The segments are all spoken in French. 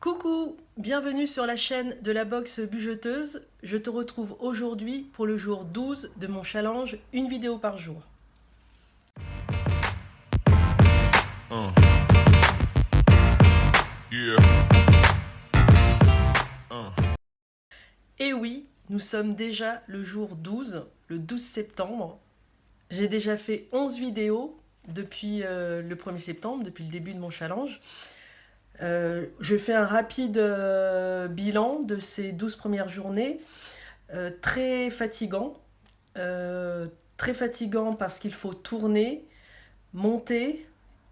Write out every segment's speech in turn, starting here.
Coucou, bienvenue sur la chaîne de la boxe bugeteuse. Je te retrouve aujourd'hui pour le jour 12 de mon challenge, une vidéo par jour. Et oui, nous sommes déjà le jour 12, le 12 septembre. J'ai déjà fait 11 vidéos depuis le 1er septembre, depuis le début de mon challenge. Je fais un rapide bilan de ces 12 premières journées. Très fatigant. Très fatigant parce qu'il faut tourner, monter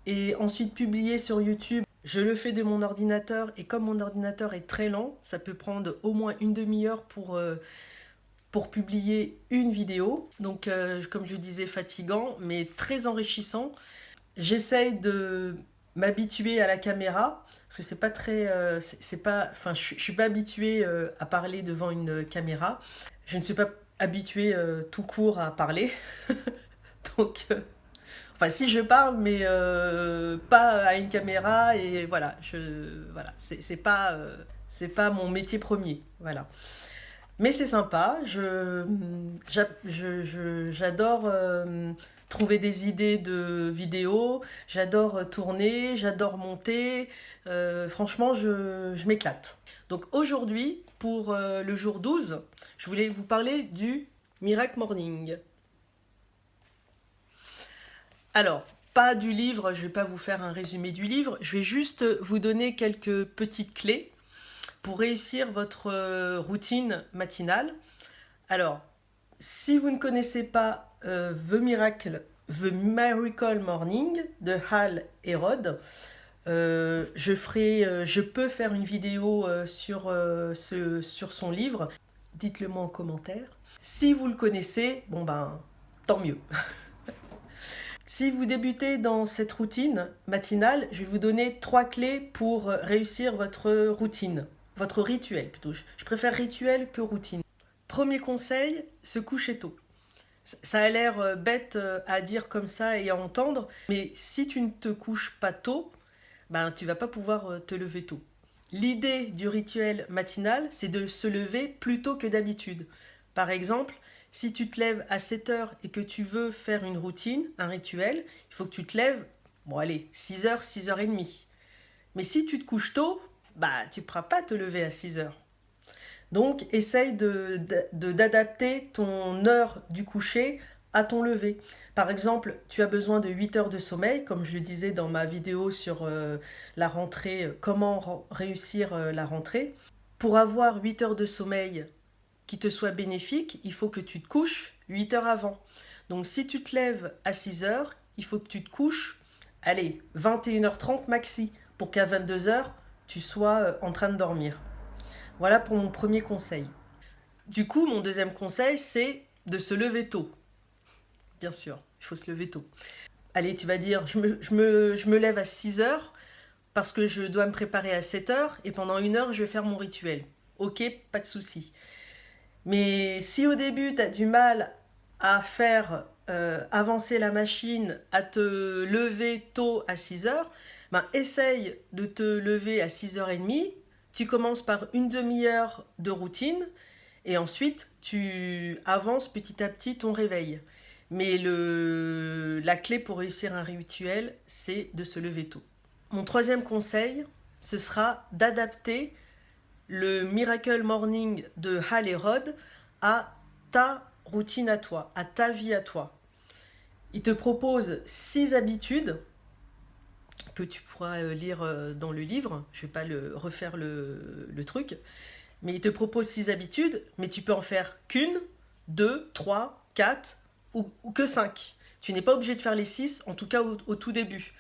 et ensuite publier sur YouTube. Je le fais de mon ordinateur et comme mon ordinateur est très lent, ça peut prendre au moins une demi-heure pour publier une vidéo. Donc comme je disais, fatigant mais très enrichissant. J'essaye de m'habituer à la caméra parce que c'est pas très je suis pas habituée à parler devant une caméra. Je ne suis pas habituée tout court à parler. Donc enfin si je parle mais pas à une caméra et voilà, c'est pas mon métier premier, voilà. Mais c'est sympa, j'adore trouver des idées de vidéos, j'adore tourner, j'adore monter, franchement je m'éclate. Donc aujourd'hui, pour le jour 12, je voulais vous parler du Miracle Morning. Alors, pas du livre, je ne vais pas vous faire un résumé du livre, je vais juste vous donner quelques petites clés pour réussir votre routine matinale. Alors, si vous ne connaissez pas The Miracle Morning de Hal Elrod, je peux faire une vidéo sur son livre. Dites-le moi en commentaire. Si vous le connaissez, bon ben, tant mieux. Si vous débutez dans cette routine matinale, je vais vous donner 3 clés pour réussir votre routine. Votre rituel plutôt. Je préfère rituel que routine. Premier conseil, se coucher tôt. Ça a l'air bête à dire comme ça et à entendre, mais si tu ne te couches pas tôt, ben, tu vas pas pouvoir te lever tôt. L'idée du rituel matinal, c'est de se lever plus tôt que d'habitude. Par exemple, si tu te lèves à 7 heures et que tu veux faire une routine, un rituel, il faut que tu te lèves, bon allez, 6 heures, 6h30. Mais si tu te couches tôt, bah tu ne pourras pas te lever à 6 heures. Donc, essaye d'adapter ton heure du coucher à ton lever. Par exemple, tu as besoin de 8 heures de sommeil, comme je le disais dans ma vidéo sur la rentrée, comment réussir la rentrée. Pour avoir 8 heures de sommeil qui te soit bénéfique, il faut que tu te couches 8 heures avant. Donc, si tu te lèves à 6 heures, il faut que tu te couches, allez, 21h30 maxi, pour qu'à 22 heures, tu sois en train de dormir. Voilà pour mon premier conseil. Du coup, mon deuxième conseil, c'est de se lever tôt. Bien sûr, il faut se lever tôt. Allez, tu vas dire, je me lève à 6 heures parce que je dois me préparer à 7 heures et pendant 1 heure, je vais faire mon rituel. Ok, pas de souci. Mais si au début, tu as du mal à faire avancer la machine, à te lever tôt à 6 heures, ben, essaye de te lever à 6h30. Tu commences par une demi-heure de routine et ensuite tu avances petit à petit ton réveil. Mais la clé pour réussir un rituel, c'est de se lever tôt. Mon troisième conseil, ce sera d'adapter le Miracle Morning de Hal Elrod à ta routine à toi, à ta vie à toi. Il te propose 6 habitudes que tu pourras lire dans le livre. Je ne vais pas refaire le truc. Mais il te propose 6 habitudes, mais tu peux en faire qu'une, 2, 3, 4 ou que 5. Tu n'es pas obligé de faire les 6, en tout cas au tout début.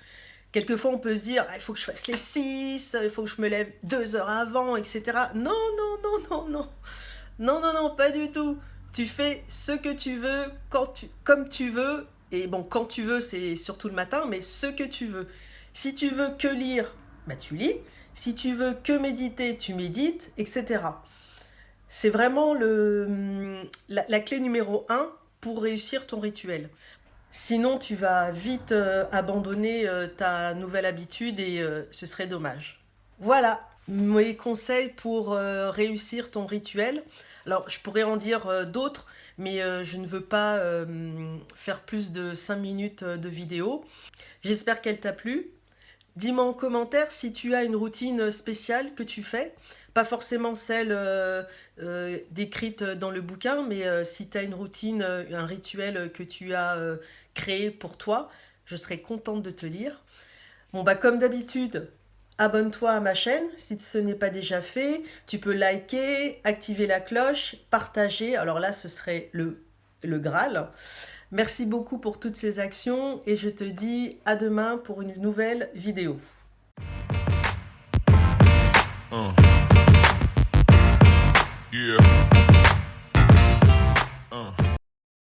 Quelquefois, on peut se dire, ah, il faut que je fasse les 6, il faut que je me lève 2 heures avant, etc. Non, non, non, non, non. Non, non, non, pas du tout. Tu fais ce que tu veux, comme tu veux. Et bon, quand tu veux, c'est surtout le matin, mais ce que tu veux. Si tu veux que lire, bah tu lis. Si tu veux que méditer, tu médites, etc. C'est vraiment la clé numéro 1 pour réussir ton rituel. Sinon, tu vas vite abandonner ta nouvelle habitude et ce serait dommage. Voilà, mes conseils pour réussir ton rituel. Alors, je pourrais en dire d'autres, mais je ne veux pas faire plus de 5 minutes de vidéo. J'espère qu'elle t'a plu. Dis-moi en commentaire si tu as une routine spéciale que tu fais. Pas forcément celle décrite dans le bouquin, mais si tu as une routine, un rituel que tu as créé pour toi, je serai contente de te lire. Bon, bah, comme d'habitude, abonne-toi à ma chaîne si ce n'est pas déjà fait. Tu peux liker, activer la cloche, partager. Alors là, ce serait le Graal. Merci beaucoup pour toutes ces actions et je te dis à demain pour une nouvelle vidéo. Yeah.